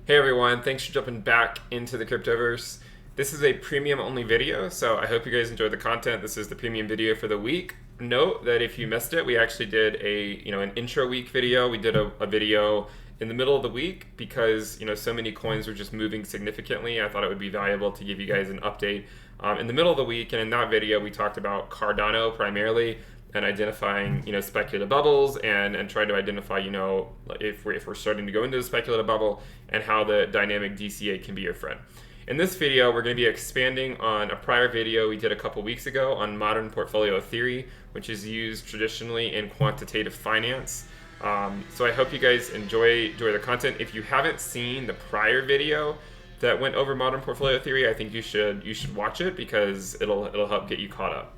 Hey everyone, thanks for jumping back into the cryptoverse. This is a premium only video, so I hope you guys enjoy the content. This is the premium video for the week. Note that if you missed it, we actually did an intro week video. We did a video in the middle of the week because so many coins were just moving significantly. I thought it would be valuable to give you guys an update in the middle of the week. And in that video, we talked about Cardano primarily and identifying speculative bubbles and trying to identify if we're starting to go into the speculative bubble and how the dynamic DCA can be your friend. In this video, we're going to be expanding on a prior video we did a couple weeks ago on modern portfolio theory, which is used traditionally in quantitative finance. So I hope you guys enjoy the content. If you haven't seen the prior video that went over modern portfolio theory, I think you should watch it because it'll help get you caught up.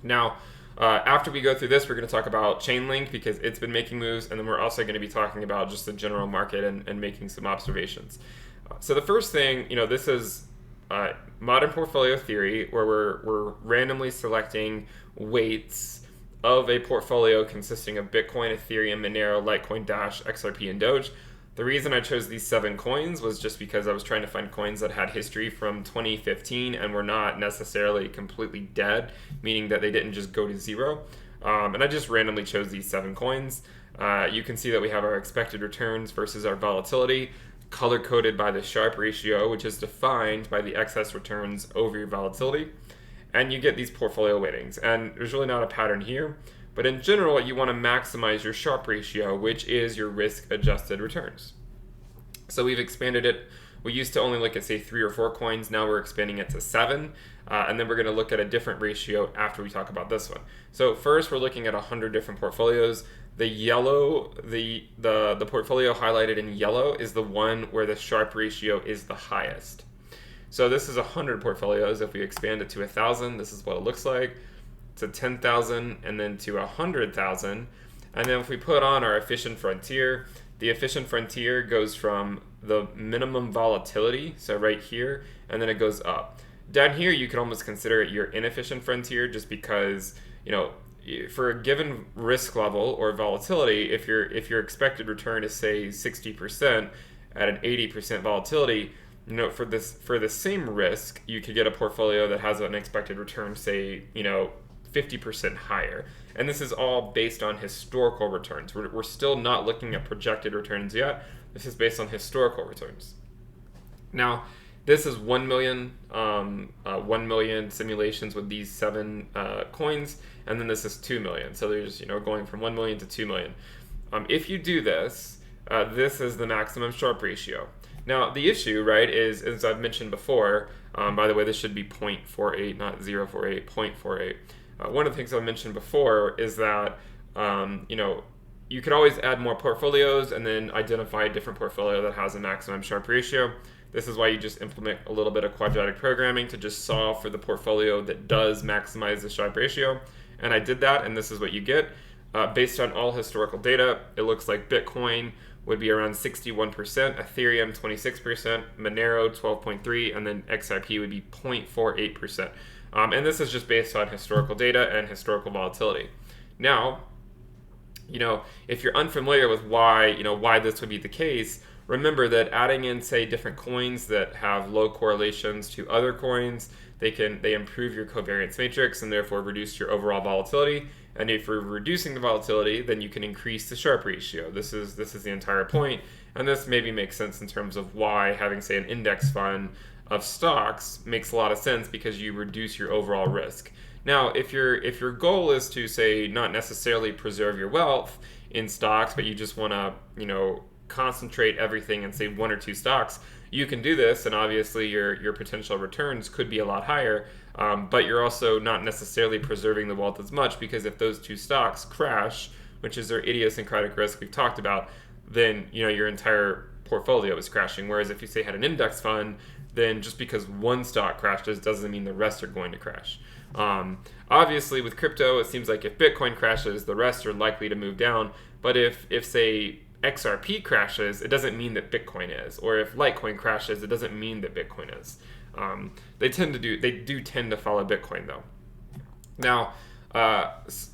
Now, after we go through this, we're going to talk about Chainlink because it's been making moves, and then we're also going to be talking about just the general market and making some observations. So the first thing, this is modern portfolio theory, where we're randomly selecting weights of a portfolio consisting of Bitcoin, Ethereum, Monero, Litecoin, Dash, XRP, and Doge. The reason I chose these 7 coins was just because I was trying to find coins that had history from 2015 and were not necessarily completely dead, meaning that they didn't just go to zero. And I just randomly chose these 7 coins. You can see that we have our expected returns versus our volatility, color-coded by the Sharpe ratio, which is defined by the excess returns over your volatility. And you get these portfolio weightings. And there's really not a pattern here. But in general, you want to maximize your Sharpe ratio, which is your risk-adjusted returns. So we've expanded it. We used to only look at, say, 3 or 4 coins. Now we're expanding it to 7. And then we're going to look at a different ratio after we talk about this one. So first, we're looking at 100 different portfolios. The yellow, the portfolio highlighted in yellow is the one where the Sharpe ratio is the highest. So this is 100 portfolios. If we expand it to 1,000, this is what it looks like. To 10,000 and then to 100,000. And then if we put on our efficient frontier, the efficient frontier goes from the minimum volatility, so right here, and then it goes up. Down here, you can almost consider it your inefficient frontier just because, for a given risk level or volatility, if your expected return is, say, 60% at an 80% volatility, for the same risk, you could get a portfolio that has an expected return, say, 50% higher. And this is all based on historical returns. We're still not looking at projected returns yet. This is based on historical returns. Now, this is 1 million simulations with these 7 coins, and then this is 2 million. So there's going from 1 million to 2 million. If you do this, this is the maximum Sharpe ratio. Now, the issue, right, is, as I've mentioned before, by the way, this should be 0.48, not 0.48, 0.48. One of the things I mentioned before is that, you could always add more portfolios and then identify a different portfolio that has a maximum Sharpe ratio. This is why you just implement a little bit of quadratic programming to just solve for the portfolio that does maximize the Sharpe ratio. And I did that, and this is what you get. Based on all historical data, it looks like Bitcoin would be around 61%, Ethereum 26%, Monero 12.3%, and then XRP would be 0.48%. And this is just based on historical data and historical volatility. Now, if you're unfamiliar with why this would be the case, remember that adding in, say, different coins that have low correlations to other coins, they improve your covariance matrix and therefore reduce your overall volatility. And if you're reducing the volatility, then you can increase the Sharpe ratio. This is the entire point. And this maybe makes sense in terms of why having, say, an index fund of stocks makes a lot of sense because you reduce your overall risk. Now, if your goal is to, say, not necessarily preserve your wealth in stocks, but you just want to, concentrate everything in, say, 1 or 2 stocks, you can do this, and obviously your potential returns could be a lot higher, but you're also not necessarily preserving the wealth as much because if those 2 stocks crash, which is their idiosyncratic risk we've talked about, then your entire portfolio is crashing. Whereas if you, say, had an index fund, then just because 1 stock crashes doesn't mean the rest are going to crash. Obviously, with crypto, it seems like if Bitcoin crashes, the rest are likely to move down. But if say, XRP crashes, it doesn't mean that Bitcoin is. Or if Litecoin crashes, it doesn't mean that Bitcoin is. They do tend to follow Bitcoin, though. Now,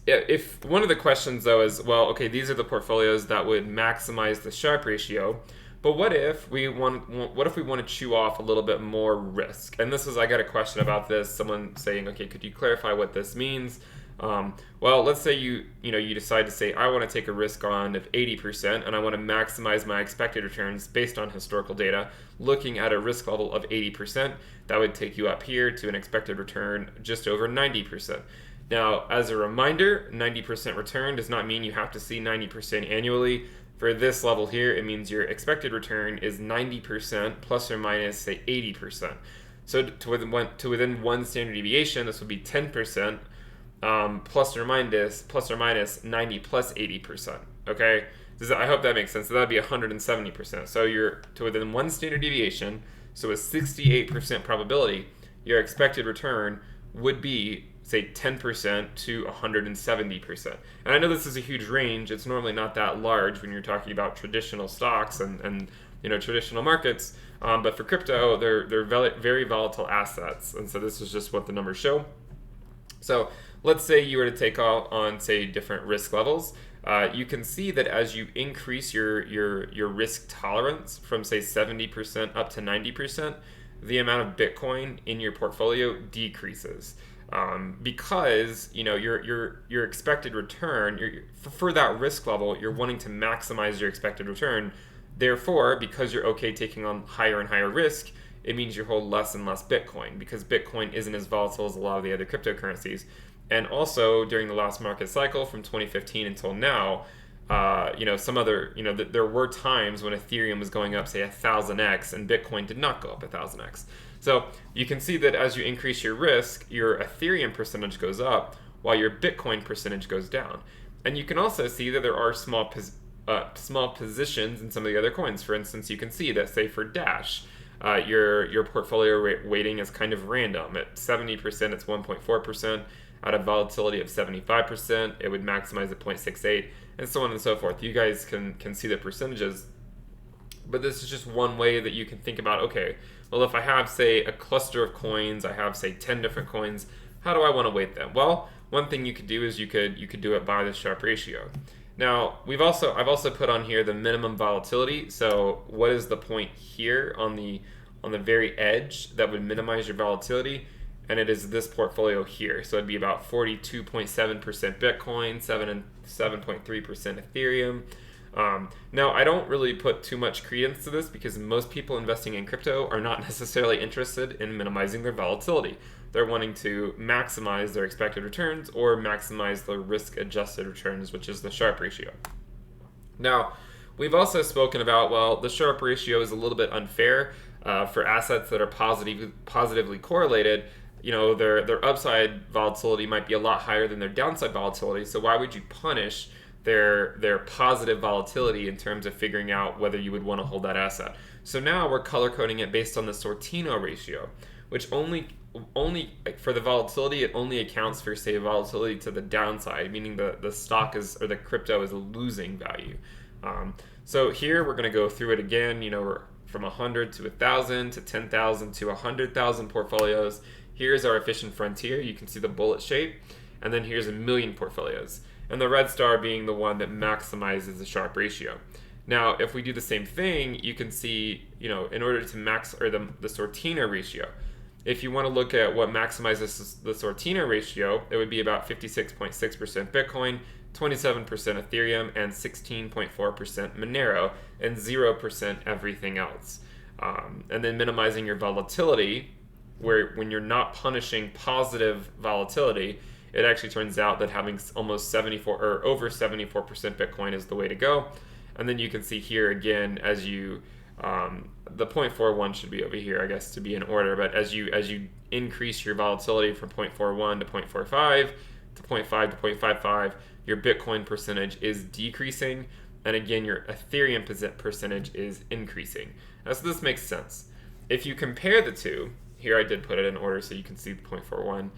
if one of the questions, though, is, well, okay, these are the portfolios that would maximize the Sharpe ratio, But what if we want to chew off a little bit more risk? And I got a question about this. Someone saying, okay, could you clarify what this means? Well, let's say you decide to say, I want to take a risk on of 80% and I want to maximize my expected returns based on historical data, looking at a risk level of 80%. That would take you up here to an expected return just over 90%. Now, as a reminder, 90% return does not mean you have to see 90% annually. For this level here, it means your expected return is 90% plus or minus, say, 80%. So to within one standard deviation, this would be 10%. Plus or minus 90 plus 80%. Okay, I hope that makes sense. So that'd be 170%. So you're to within one standard deviation. So a 68% probability, your expected return would be, say, 10% to 170%. And I know this is a huge range. It's normally not that large when you're talking about traditional stocks and traditional markets. But for crypto, they're very volatile assets, and so this is just what the numbers show. So let's say you were to take on, say, different risk levels. You can see that as you increase your risk tolerance from, say, 70% up to 90%, the amount of Bitcoin in your portfolio decreases. Because your expected return, for that risk level, you're wanting to maximize your expected return. Therefore, because you're okay taking on higher and higher risk, it means you hold less and less Bitcoin, because Bitcoin isn't as volatile as a lot of the other cryptocurrencies. And also, during the last market cycle from 2015 until now, there were times when Ethereum was going up, say, 1,000x, and Bitcoin did not go up 1,000x. So you can see that as you increase your risk, your Ethereum percentage goes up while your Bitcoin percentage goes down. And you can also see that there are small positions in some of the other coins. For instance, you can see that, say, for Dash, your portfolio weighting is kind of random. At 70%, it's 1.4%. At a volatility of 75%, it would maximize at 0.68, and so on and so forth. You guys can see the percentages, but this is just one way that you can think about, okay, well, if I have, say, a cluster of coins, I have, say, 10 different coins, how do I want to weight them? Well, one thing you could do is you could do it by the Sharpe ratio. Now, I've also put on here the minimum volatility. So what is the point here on the very edge that would minimize your volatility? And it is this portfolio here. So it'd be about 42.7% Bitcoin, 7.3% Ethereum. Now, I don't really put too much credence to this because most people investing in crypto are not necessarily interested in minimizing their volatility. They're wanting to maximize their expected returns or maximize their risk-adjusted returns, which is the Sharpe ratio. Now, we've also spoken about, well, the Sharpe ratio is a little bit unfair for assets that are positively correlated. Their upside volatility might be a lot higher than their downside volatility. So why would you punish their positive volatility in terms of figuring out whether you would want to hold that asset? So now we're color coding it based on the Sortino ratio, which only for the volatility, it only accounts for, say, volatility to the downside, meaning the stock or the crypto is losing value. So here we're going to go through it again. We're from 100 to 1,000 to 10,000 to 100,000 portfolios. Here's our efficient frontier. You can see the bullet shape. And then here's 1,000,000 portfolios. And the red star being the one that maximizes the Sharpe ratio. Now, if we do the same thing, you can see, in order to the Sortino ratio, if you want to look at what maximizes the Sortino ratio, it would be about 56.6% Bitcoin, 27% Ethereum, and 16.4% Monero, and 0% everything else. And then minimizing your volatility, when you're not punishing positive volatility, it actually turns out that having almost 74 or over 74% Bitcoin is the way to go. And then you can see here again, as you the 0.41 should be over here, I guess, to be in order. But as you increase your volatility from 0.41 to 0.45 to 0.5 to 0.55, your Bitcoin percentage is decreasing, and again, your Ethereum percentage is increasing. Now, so this makes sense. If you compare the two, here I did put it in order so you can see the 0.41.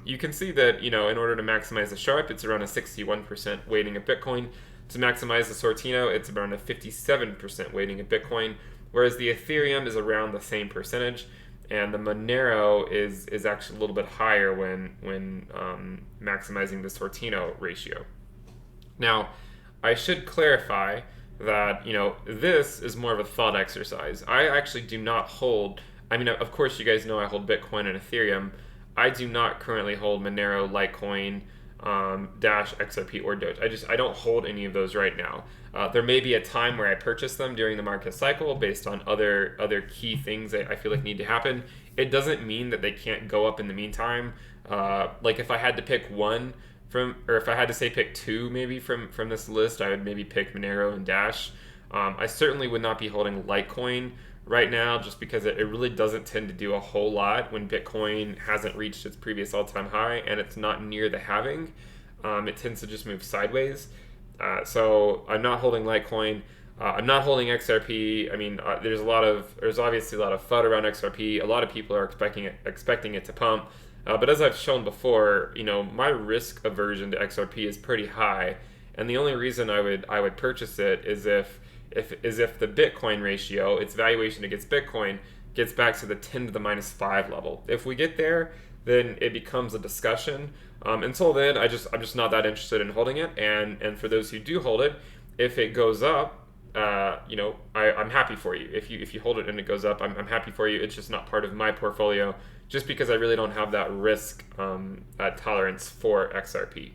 You can see that, in order to maximize the Sharpe, it's around a 61% weighting of Bitcoin. To maximize the Sortino, it's around a 57% weighting of Bitcoin, whereas the Ethereum is around the same percentage, and the Monero is actually a little bit higher when maximizing the Sortino ratio. Now, I should clarify that, this is more of a thought exercise. I actually do not hold, I mean, of course, you guys know I hold Bitcoin and Ethereum. I do not currently hold Monero, Litecoin, Dash, XRP, or Doge. I don't hold any of those right now. There may be a time where I purchase them during the market cycle based on other key things that I feel like need to happen. It doesn't mean that they can't go up in the meantime. Like if I had to pick one or if I had to say pick two maybe from this list, I would maybe pick Monero and Dash. I certainly would not be holding Litecoin right now just because it really doesn't tend to do a whole lot when Bitcoin hasn't reached its previous all-time high and it's not near the halving. It tends to just move sideways. So I'm not holding Litecoin. I'm not holding XRP. I mean, there's obviously a lot of FUD around XRP. A lot of people are expecting it to pump. But as I've shown before, my risk aversion to XRP is pretty high, and the only reason I would purchase it is if the Bitcoin ratio, its valuation against Bitcoin, gets back to the 10 to the minus 5 level. If we get there, then it becomes a discussion. Until then, I'm just not that interested in holding it. And for those who do hold it, if it goes up, I'm happy for you. If you hold it and it goes up, I'm happy for you. It's just not part of my portfolio, just because I really don't have that risk tolerance for XRP.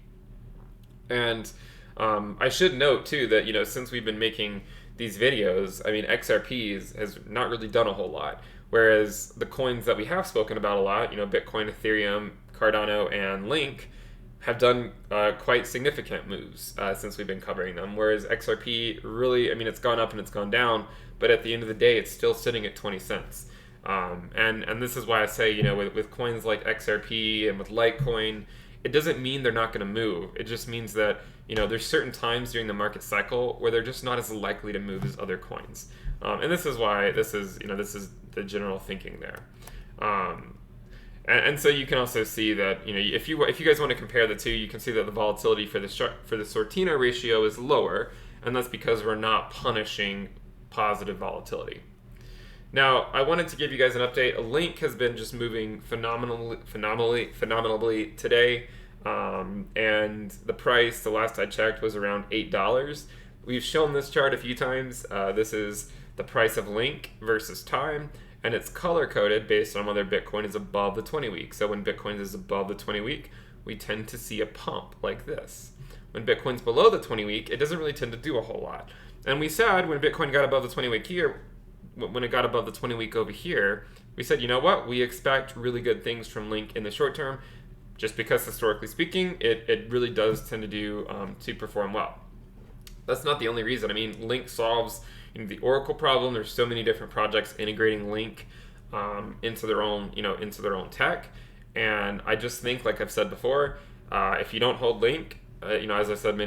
And I should note too that since we've been making these videos, I mean XRP has not really done a whole lot, whereas the coins that we have spoken about a lot, Bitcoin, Ethereum, Cardano, and Link, have done quite significant moves since we've been covering them, whereas XRP really, I mean, it's gone up and it's gone down, but at the end of the day, it's still sitting at 20 cents. And this is why I say, with coins like XRP and with Litecoin, it doesn't mean they're not going to move. It just means that, there's certain times during the market cycle where they're just not as likely to move as other coins. And this is why this is the general thinking there. And so you can also see that if you guys want to compare the two, you can see that the volatility for the Sortino ratio is lower, and that's because we're not punishing positive volatility. Now, I wanted to give you guys an update. A Link has been just moving phenomenally today, and the price, the last I checked, was around $8. We've shown this chart a few times. This is the price of Link versus time. And it's color-coded based on whether Bitcoin is above the 20-week. So when Bitcoin is above the 20-week, we tend to see a pump like this. When Bitcoin's below the 20-week, it doesn't really tend to do a whole lot. And we said when Bitcoin got above the 20-week here, when it got above the 20-week over here, we said, you know what? We expect really good things from Link in the short term, just because historically speaking, it really does tend to perform well. That's not the only reason. I mean, Link solves the Oracle problem. There's so many different projects integrating Link into their own tech, and I just think, like I've said before, if you don't hold Link, as I said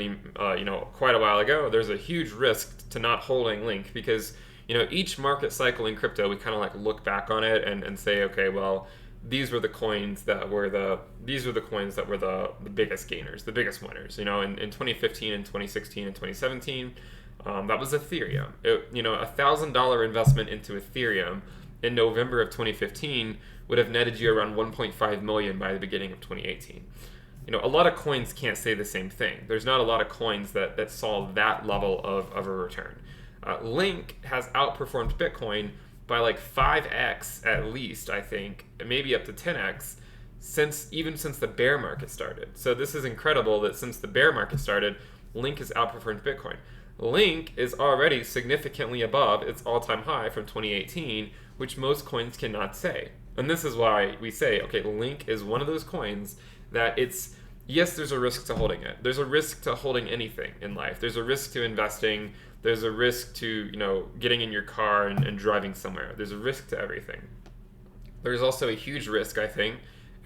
quite a while ago, there's a huge risk to not holding Link, because each market cycle in crypto, we kind of like look back on it and say, okay, well, these were the coins that were the biggest gainers, the biggest winners. In 2015 and 2016 and 2017. That was Ethereum. $1,000 investment into Ethereum in November of 2015 would have netted you around 1.5 million by the beginning of 2018. A lot of coins can't say the same thing. There's not a lot of coins that saw that level of a return. Link has outperformed Bitcoin by like 5x at least, I think, maybe up to 10x, since the bear market started. So this is incredible that since the bear market started, Link has outperformed Bitcoin. Link is already significantly above its all-time high from 2018, which most coins cannot say. And this is why we say, okay, Link is one of those coins that yes, there's a risk to holding it. There's a risk to holding anything in life. There's a risk to investing. There's a risk to, getting in your car and driving somewhere. There's a risk to everything. There's also a huge risk, I think,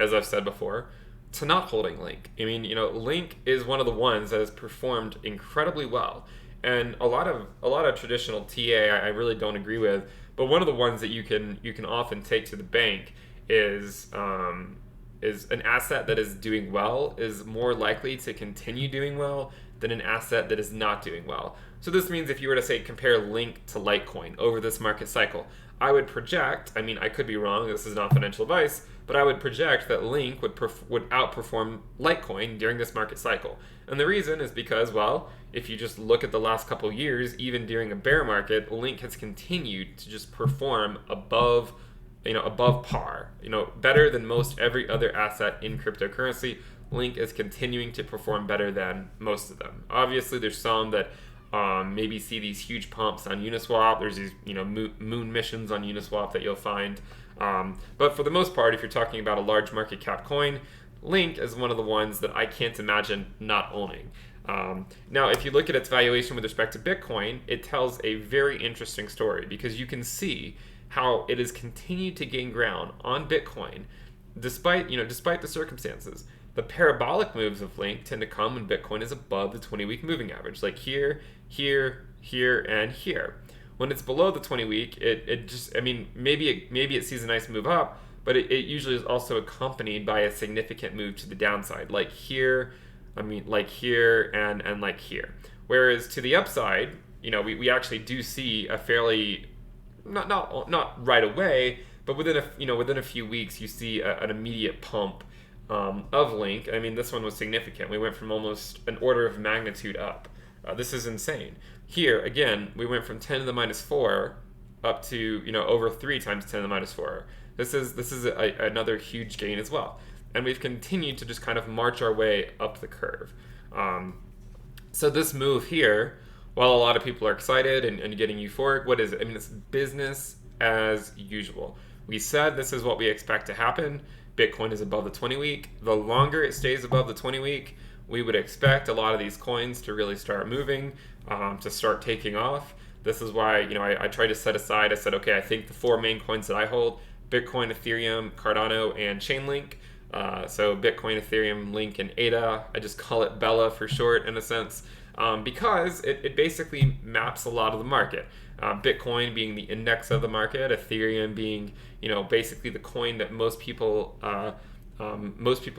as I've said before, to not holding Link. I mean, Link is one of the ones that has performed incredibly well. And a lot of traditional TA I really don't agree with, but one of the ones that you can often take to the bank is an asset that is doing well is more likely to continue doing well than an asset that is not doing well. So this means if you were to say compare Link to Litecoin over this market cycle, I would project, I mean, I could be wrong, this is not financial advice, but I would project that Link would outperform Litecoin during this market cycle. And the reason is because, well, if you just look at the last couple of years, even during a bear market, Link has continued to just perform above par, better than most every other asset in cryptocurrency. Link is continuing to perform better than most of them. Obviously, there's some that maybe see these huge pumps on Uniswap. There's these moon missions on Uniswap that you'll find. But for the most part, if you're talking about a large market cap coin, Link is one of the ones that I can't imagine not owning. Now, if you look at its valuation with respect to Bitcoin, it tells a very interesting story because you can see how it has continued to gain ground on Bitcoin despite the circumstances. The parabolic moves of Link tend to come when Bitcoin is above the 20-week moving average, like here, here, here, and here. When it's below the 20-week, it just, I mean, maybe it sees a nice move up, but it usually is also accompanied by a significant move to the downside, like here, like here, and like here. Whereas to the upside, we actually do see a fairly, not right away, but within a few weeks, you see an immediate pump of Link. I mean, this one was significant. We went from almost an order of magnitude up. This is insane. Here, again, we went from 10 to the minus 4 up to, over 3 times 10 to the minus 4. This is another huge gain as well. And we've continued to just kind of march our way up the curve. So this move here, while a lot of people are excited and getting euphoric, what is it? I mean, it's business as usual. We said this is what we expect to happen. Bitcoin is above the 20-week. The longer it stays above the 20-week, we would expect a lot of these coins to really start moving, to start taking off. This is why, I tried to set aside, I said, okay, I think the 4 main coins that I hold, Bitcoin, Ethereum, Cardano, and Chainlink. So Bitcoin, Ethereum, Link, and ADA. I just call it Bella for short, in a sense, because it basically maps a lot of the market. Bitcoin being the index of the market, Ethereum being, basically the coin that most people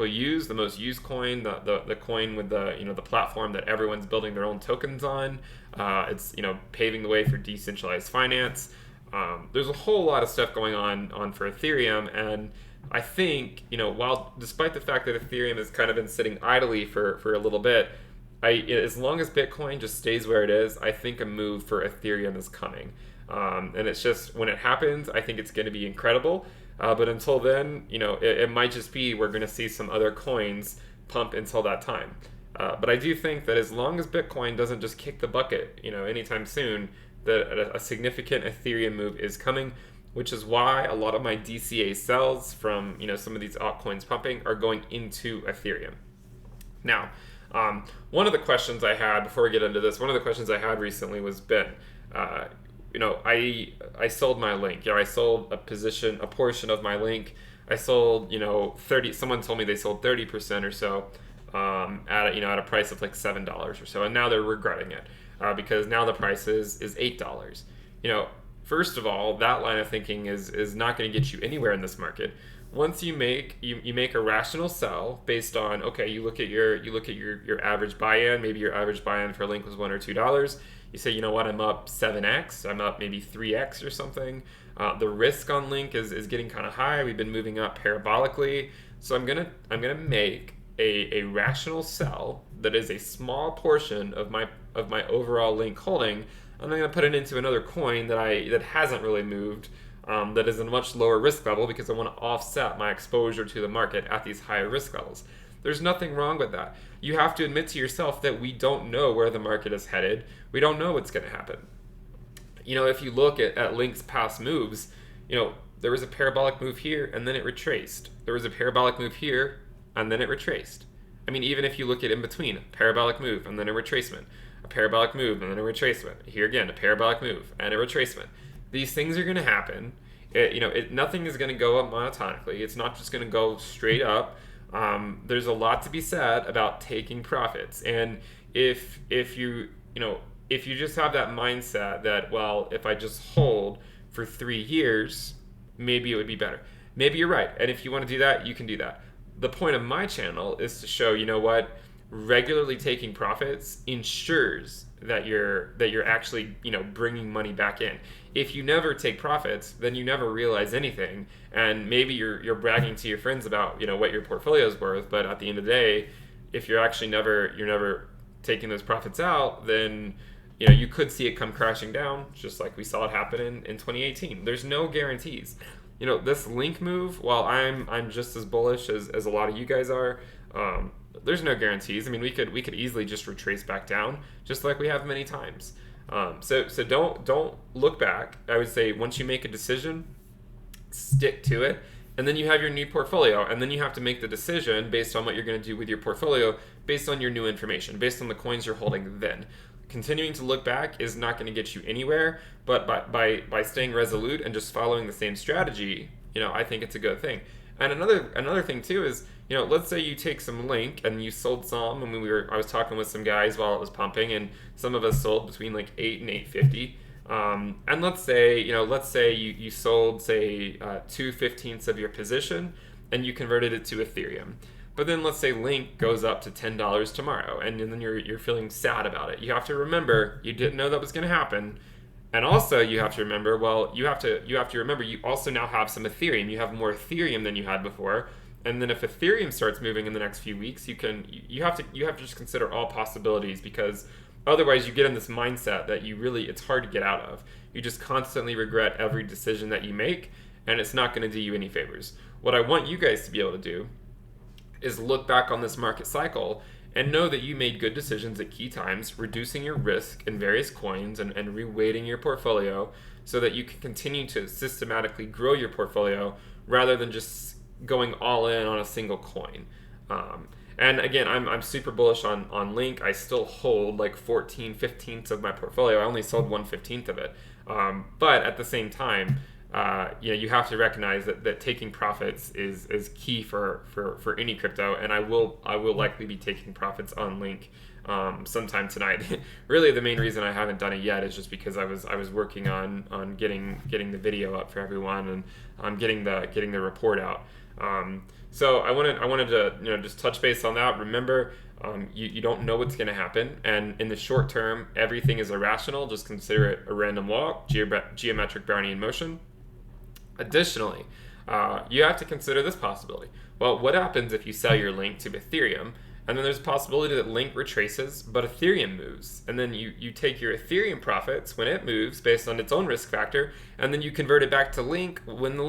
use, the most used coin, the coin with the platform that everyone's building their own tokens on. It's paving the way for decentralized finance. There's a whole lot of stuff going on for Ethereum, and I think while despite the fact that Ethereum has kind of been sitting idly for a little bit, as long as Bitcoin just stays where it is, I think a move for Ethereum is coming. And it's just, when it happens, I think it's going to be incredible. But until then, it might just be we're going to see some other coins pump until that time. But I do think that as long as Bitcoin doesn't just kick the bucket, anytime soon, that a significant Ethereum move is coming, which is why a lot of my DCA sells from some of these altcoins pumping are going into Ethereum. Now, one of the questions I had before we get into this, one of the questions I had recently was, Ben, I sold my Link. I sold a portion of my Link. I sold 30. Someone told me they sold 30% or so at a price of like $7 or so, and now they're regretting it because now the price is $8. First of all, that line of thinking is not going to get you anywhere in this market. Once you make a rational sell based on, okay, you look at your average buy-in, maybe your average buy-in for Link was $1 or $2. You say, what, I'm up 7x, I'm up maybe 3x or something. The risk on Link is getting kind of high. We've been moving up parabolically, so I'm gonna make a rational sell that is a small portion of my overall Link holding. I'm gonna put it into another coin that hasn't really moved. That is a much lower risk level because I want to offset my exposure to the market at these higher risk levels. There's nothing wrong with that. You have to admit to yourself that we don't know where the market is headed. We don't know what's going to happen. If you look at Link's past moves, there was a parabolic move here and then it retraced. There was a parabolic move here and then it retraced. I mean, even if you look at in between, parabolic move and then a retracement, a parabolic move and then a retracement. Here again, a parabolic move and a retracement. These things are going to happen. Nothing is going to go up monotonically. It's not just going to go straight up. There's a lot to be said about taking profits. And if you just have that mindset that, well, if I just hold for 3 years, maybe it would be better. Maybe you're right. And if you want to do that, you can do that. The point of my channel is to show, regularly taking profits ensures that you're actually, bringing money back in. If you never take profits, then you never realize anything, and maybe you're bragging to your friends about, what your portfolio is worth, but at the end of the day, if you're never taking those profits out, then you could see it come crashing down, just like we saw it happen in 2018. There's no guarantees. This link move, while I'm just as bullish as a lot of you guys are, there's no guarantees. I mean, we could easily just retrace back down, just like we have many times. So don't look back. I would say once you make a decision, stick to it, and then you have your new portfolio, and then you have to make the decision based on what you're going to do with your portfolio, based on your new information, based on the coins you're holding then. Continuing to look back is not going to get you anywhere, but by staying resolute and just following the same strategy, I think it's a good thing. And another thing too is, let's say you take some link and you sold some, and I was talking with some guys while it was pumping, and some of us sold between like 8 and 850. And let's say you sold, say, 2/15 of your position, and you converted it to Ethereum. But then let's say Link goes up to $10 tomorrow, and then you're feeling sad about it. You have to remember you didn't know that was going to happen, and also you have to remember, you have to remember you also now have some Ethereum. You have more Ethereum than you had before, and then if Ethereum starts moving in the next few weeks, you have to just consider all possibilities, because otherwise you get in this mindset that it's hard to get out of. You just constantly regret every decision that you make, and it's not going to do you any favors. What I want you guys to be able to do is look back on this market cycle and know that you made good decisions at key times, reducing your risk in various coins and reweighting your portfolio so that you can continue to systematically grow your portfolio rather than just going all in on a single coin. And again, I'm super bullish on Link. I still hold like 14/15 of my portfolio. I only sold 1/15 of it. But at the same time, you have to recognize that taking profits is key for any crypto, and I will likely be taking profits on Link sometime tonight. Really, the main reason I haven't done it yet is just because I was working on getting the video up for everyone, and getting the report out. So I wanted to just touch base on that. Remember, you don't know what's going to happen, and in the short term, everything is irrational. Just consider it a random walk, geometric Brownian motion. Additionally, you have to consider this possibility. Well, what happens if you sell your Link to Ethereum, and then there's a possibility that Link retraces, but Ethereum moves, and then you take your Ethereum profits when it moves based on its own risk factor, and then you convert it back to Link when the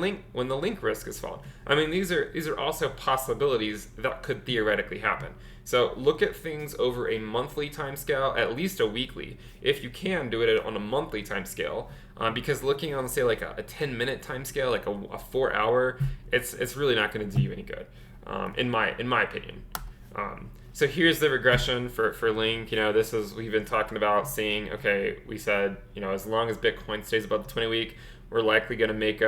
Link risk is fallen. I mean, these are also possibilities that could theoretically happen. So look at things over a monthly time scale, at least a weekly. If you can, do it on a monthly time scale, because looking on, say, like a 10-minute time scale, like a 4-hour, it's really not going to do you any good, in my opinion. So here's the regression for Link. We've been talking about seeing, okay, we said, as long as Bitcoin stays above the 20-week, we're likely going to make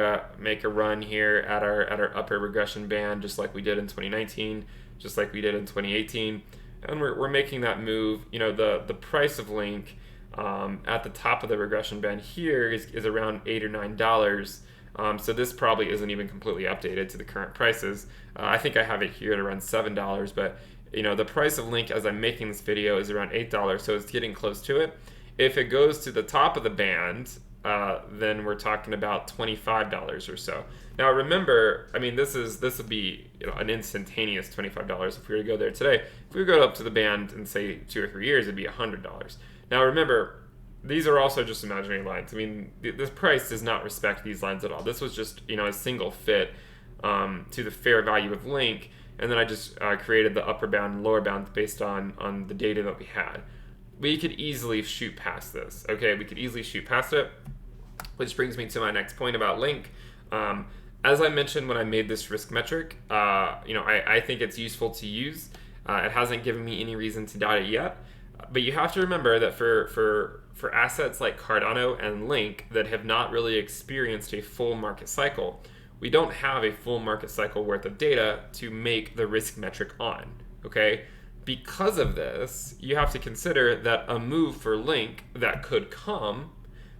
a run here at our upper regression band, just like we did in 2019, just like we did in 2018, and we're making that move. The price of Link at the top of the regression band here is around $8 or $9. So this probably isn't even completely updated to the current prices. I think I have it here at around $7, but the price of Link as I'm making this video is around $8, so it's getting close to it. If it goes to the top of the band, then we're talking about $25 or so. Now remember, I mean, this would be an instantaneous $25 if we were to go there today. If we were to go up to the band in, say, 2 or 3 years, it'd be $100. Now remember, these are also just imaginary lines. I mean, this price does not respect these lines at all. This was just a single fit to the fair value of Link, and then I just created the upper bound and lower bound based on the data that we had. We could easily shoot past this. Okay, we could easily shoot past it, which brings me to my next point about Link. As I mentioned when I made this risk metric, I think it's useful to use. It hasn't given me any reason to doubt it yet, but you have to remember that for assets like Cardano and Link that have not really experienced a full market cycle, we don't have a full market cycle worth of data to make the risk metric on, okay? Because of this, you have to consider that a move for Link that could come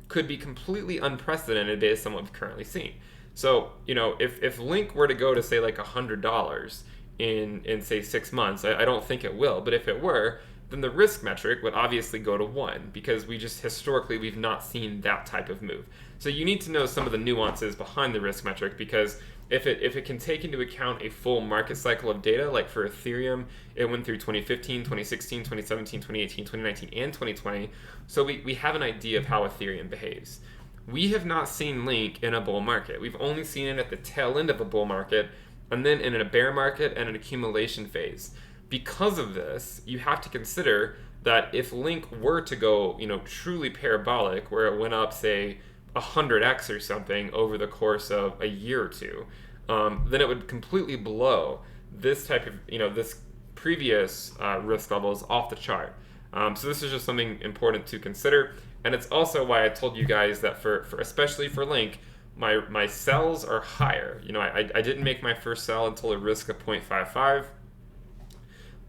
could be completely unprecedented based on what we've currently seen. So, if Link were to go to, say, like $100, in say 6 months. I don't think it will, but if it were, then the risk metric would obviously go to 1 because we just historically we've not seen that type of move. So you need to know some of the nuances behind the risk metric, because if it can take into account a full market cycle of data, like for Ethereum, it went through 2015, 2016, 2017, 2018, 2019, and 2020. So we have an idea of how Ethereum behaves. We have not seen Link in a bull market. We've only seen it at the tail end of a bull market, and then in a bear market and an accumulation phase. Because of this, you have to consider that if Link were to go, truly parabolic, where it went up, say, 100x or something over the course of a year or two, then it would completely blow this type of, this previous risk levels off the chart. So this is just something important to consider. And it's also why I told you guys that for especially for Link, my sells are higher. I didn't make my first sell until a risk of 0.55.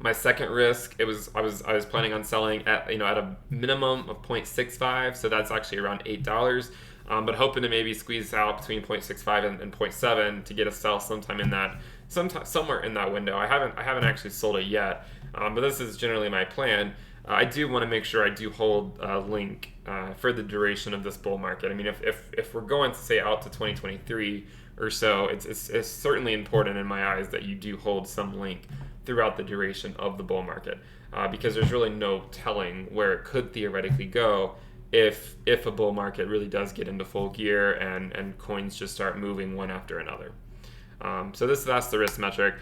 My second risk, I was planning on selling at a minimum of 0.65, so that's actually around $8. But hoping to maybe squeeze out between 0.65 and 0.7 to get a sell somewhere in that window. I haven't actually sold it yet, but this is generally my plan. I do want to make sure I do hold Link for the duration of this bull market. I mean, if we're going to say out to 2023 or so, it's certainly important in my eyes that you do hold some Link throughout the duration of the bull market, because there's really no telling where it could theoretically go if a bull market really does get into full gear and coins just start moving one after another. So that's the risk metric.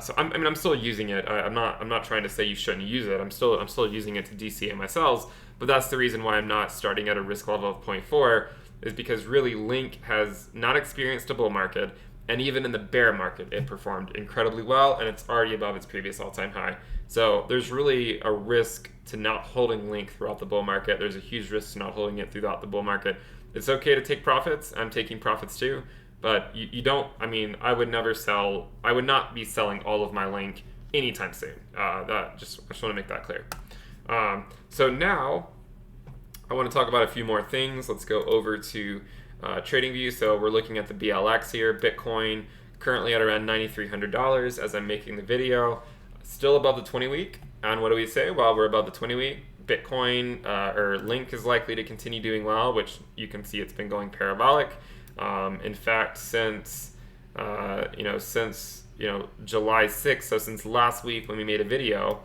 So I'm still using it. I'm not trying to say you shouldn't use it. I'm still using it to DCA my sells, but that's the reason why I'm not starting at a risk level of 0.4, is because really Link has not experienced a bull market, and even in the bear market it performed incredibly well, and it's already above its previous all-time high. So there's really a risk to not holding Link throughout the bull market. There's a huge risk to not holding it throughout the bull market. It's okay to take profits. I'm taking profits too. But you don't, I would not be selling all of my Link anytime soon. I just want to make that clear. So now I want to talk about a few more things. Let's go over to TradingView. So we're looking at the BLX here. Bitcoin currently at around $9,300 as I'm making the video. Still above the 20-week. And what do we say? Well, we're above the 20-week. Bitcoin or Link is likely to continue doing well, which you can see it's been going parabolic. In fact, since July 6th, so since last week when we made a video,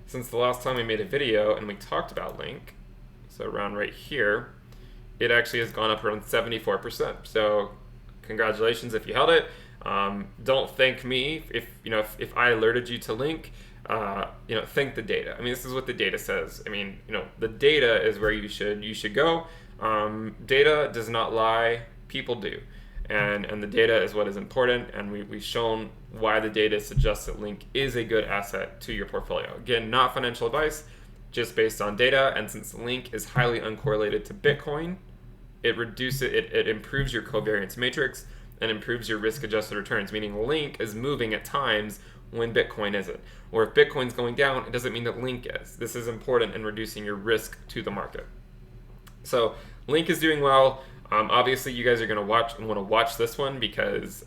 since the last time we made a video and we talked about Link, so around right here, it actually has gone up around 74%. So congratulations if you held it. Don't thank me if I alerted you to Link. Thank the data. This is what the data says. The data is where you should go. Data does not lie, people do. And the data is what is important, and we've shown why the data suggests that Link is a good asset to your portfolio. Again, not financial advice, just based on data, and since Link is highly uncorrelated to Bitcoin, it improves your covariance matrix and improves your risk-adjusted returns, meaning Link is moving at times when Bitcoin isn't. Or if Bitcoin's going down, it doesn't mean that Link is. This is important in reducing your risk to the market. So Link is doing well. Obviously, you guys are going to want to watch this one, because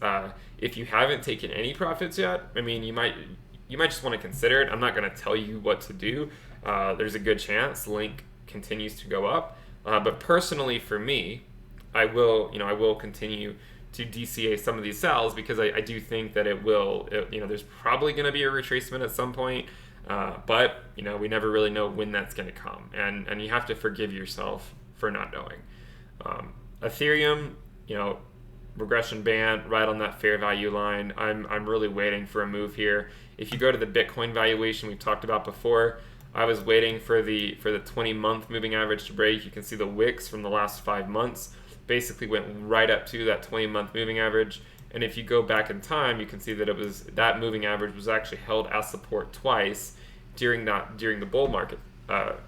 if you haven't taken any profits yet, you might just want to consider it. I'm not going to tell you what to do. There's a good chance Link continues to go up, but personally for me, I will continue to DCA some of these sells, because I do think that it will. There's probably going to be a retracement at some point, but we never really know when that's going to come, and you have to forgive yourself for not knowing. Ethereum, regression band right on that fair value line. I'm really waiting for a move here. If you go to the Bitcoin valuation we've talked about before, I was waiting for the 20-month moving average to break. You can see the wicks from the last 5 months basically went right up to that 20-month moving average. And if you go back in time, you can see that that moving average was actually held as support twice during the bull market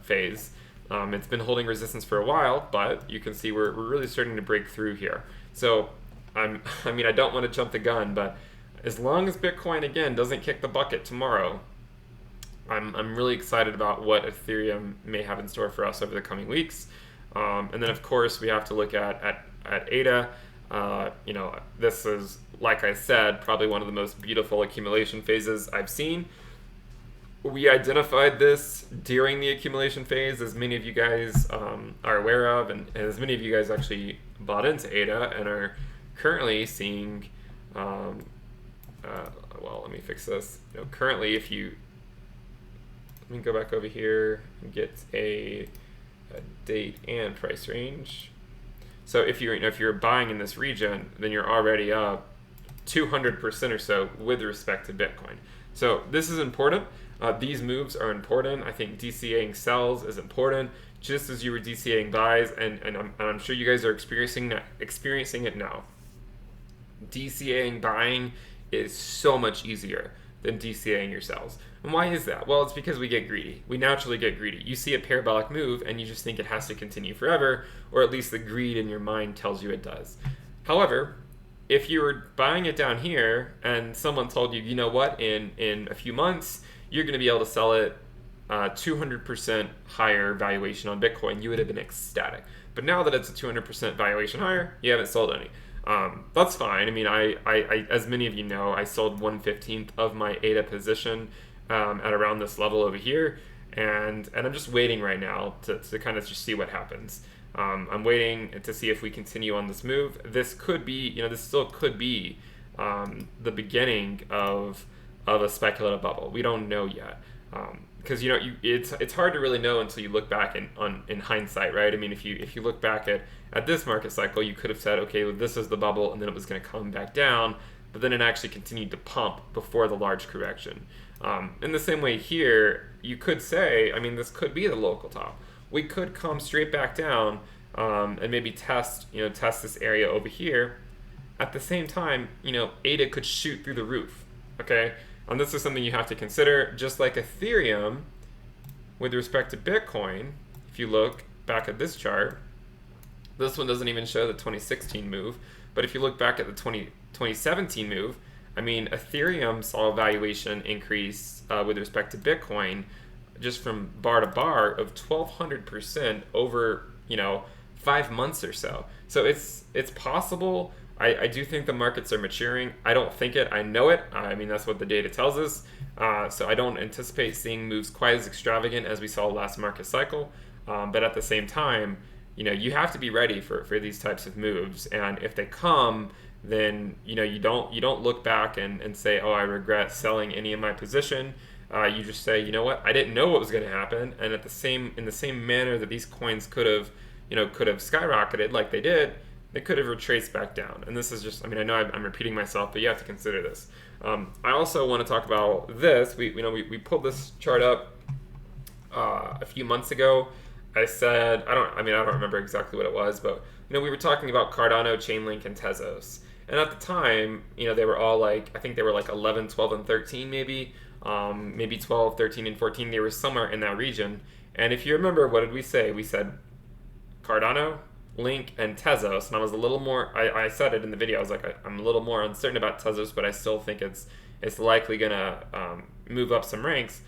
phase. It's been holding resistance for a while, but you can see we're really starting to break through here. So I don't want to jump the gun, but as long as Bitcoin again doesn't kick the bucket tomorrow, I'm really excited about what Ethereum may have in store for us over the coming weeks. And then of course we have to look at ADA. This is like I said, probably one of the most beautiful accumulation phases I've seen. We identified this during the accumulation phase, as many of you guys are aware of, and as many of you guys actually bought into ADA and are currently seeing. Well, let me fix this. Currently, if you let me go back over here and get a date and price range. So if you're buying in this region, then you're already up 200% or so with respect to Bitcoin. So this is important. These moves are important. I think DCAing sells is important, just as you were DCAing buys, and I'm sure you guys are experiencing it now. DCAing buying is so much easier than DCAing your sells. And why is that? Well, it's because we get greedy. We naturally get greedy. You see a parabolic move and you just think it has to continue forever, or at least the greed in your mind tells you it does. However, if you were buying it down here and someone told you, you know what, in a few months, you're going to be able to sell it 200% higher valuation on Bitcoin, you would have been ecstatic. But now that it's a 200% valuation higher, you haven't sold any. That's fine. I mean, I as many of you know, I sold 1/15 of my ADA position at around this level over here, and I'm just waiting right now to kind of just see what happens. I'm waiting to see if we continue on this move. This could be, this still could be the beginning of a speculative bubble. We don't know yet. Because it's hard to really know until you look back in hindsight, right? I mean, if you look back at this market cycle, you could have said, okay, well, this is the bubble, and then it was going to come back down, but then it actually continued to pump before the large correction. In the same way here, you could say, I mean, this could be the local top. We could come straight back down and maybe test this area over here. At the same time, ADA could shoot through the roof. Okay. And this is something you have to consider. Just like Ethereum, with respect to Bitcoin, if you look back at this chart, this one doesn't even show the 2016 move, but if you look back at the 2017 move, I mean, Ethereum saw a valuation increase with respect to Bitcoin just from bar to bar of 1,200% over 5 months or so. So it's possible. I do think the markets are maturing. I don't think it. I know it. I mean, that's what the data tells us. So I don't anticipate seeing moves quite as extravagant as we saw last market cycle. But at the same time, you have to be ready for these types of moves. And if they come, then you don't look back and say, oh, I regret selling any of my position. You just say, you know what, I didn't know what was going to happen. And in the same manner that these coins could have skyrocketed like they did, they could have retraced back down. And this is just, I mean, I know I'm repeating myself, but you have to consider this. I also want to talk about this. We pulled this chart up a few months ago. I said, I don't remember exactly what it was, but we were talking about Cardano, Chainlink, and Tezos. And at the time, they were all I think they were 11, 12, and 13 maybe 12, 13, and 14. They were somewhere in that region. And if you remember, what did we say? We said Cardano, Link, and Tezos, and I was a little more, I said it in the video, I was like, I'm a little more uncertain about Tezos, but I still think it's likely gonna move up some ranks.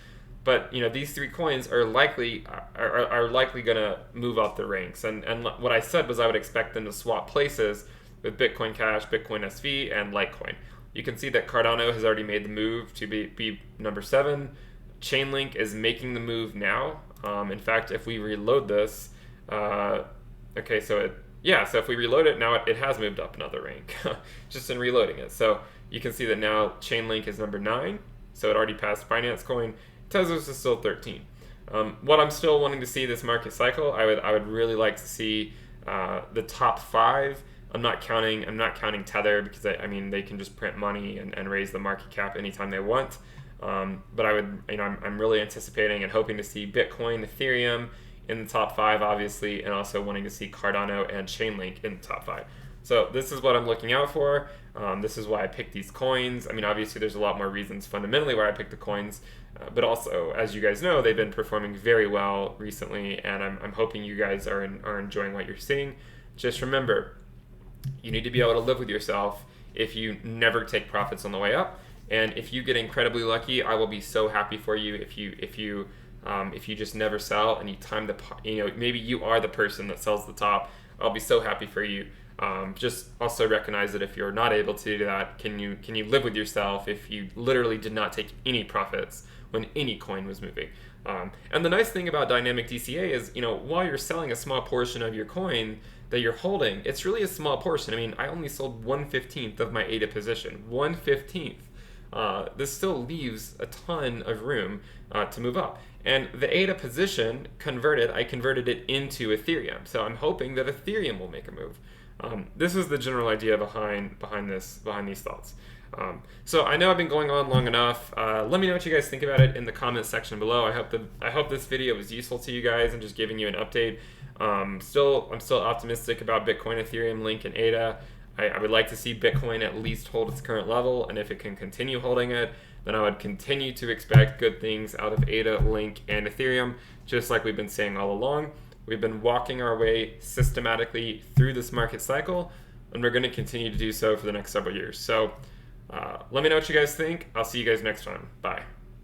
But these three coins are likely gonna move up the ranks, and what I said was I would expect them to swap places with Bitcoin Cash, Bitcoin SV, and Litecoin. You can see that Cardano has already made the move to be number 7. Chainlink is making the move now. In fact, if we reload this, okay, so if we reload it, now it has moved up another rank, just in reloading it. So you can see that now Chainlink is number 9, so it already passed Binance Coin. Tezos is still 13. What I'm still wanting to see this market cycle, I would really like to see the top 5. I'm not counting Tether because they can just print money and raise the market cap anytime they want. But I'm really anticipating and hoping to see Bitcoin, Ethereum in the top 5, obviously, and also wanting to see Cardano and Chainlink in the top 5. So this is what I'm looking out for. This is why I picked these coins. I mean, obviously, there's a lot more reasons fundamentally why I picked the coins, but also, as you guys know, they've been performing very well recently, and I'm hoping you guys are enjoying what you're seeing. Just remember, you need to be able to live with yourself if you never take profits on the way up, and if you get incredibly lucky, I will be so happy for you if you just never sell and you time maybe you are the person that sells the top. I'll be so happy for you. Just also recognize that if you're not able to do that, can you live with yourself if you literally did not take any profits when any coin was moving? And the nice thing about dynamic DCA is, while you're selling a small portion of your coin that you're holding, it's really a small portion. I mean, I only sold 1/15 of my ADA position. 1/15. This still leaves a ton of room to move up. And the ADA position I converted it into Ethereum. So I'm hoping that Ethereum will make a move. This is the general idea behind these thoughts. So I know I've been going on long enough. Let me know what you guys think about it in the comments section below. I hope this video was useful to you guys and just giving you an update. I'm still optimistic about Bitcoin, Ethereum, Link, and ADA. I would like to see Bitcoin at least hold its current level, and if it can continue holding it, then I would continue to expect good things out of ADA, Link, and Ethereum, just like we've been saying all along. We've been walking our way systematically through this market cycle, and we're going to continue to do so for the next several years. So let me know what you guys think. I'll see you guys next time. Bye.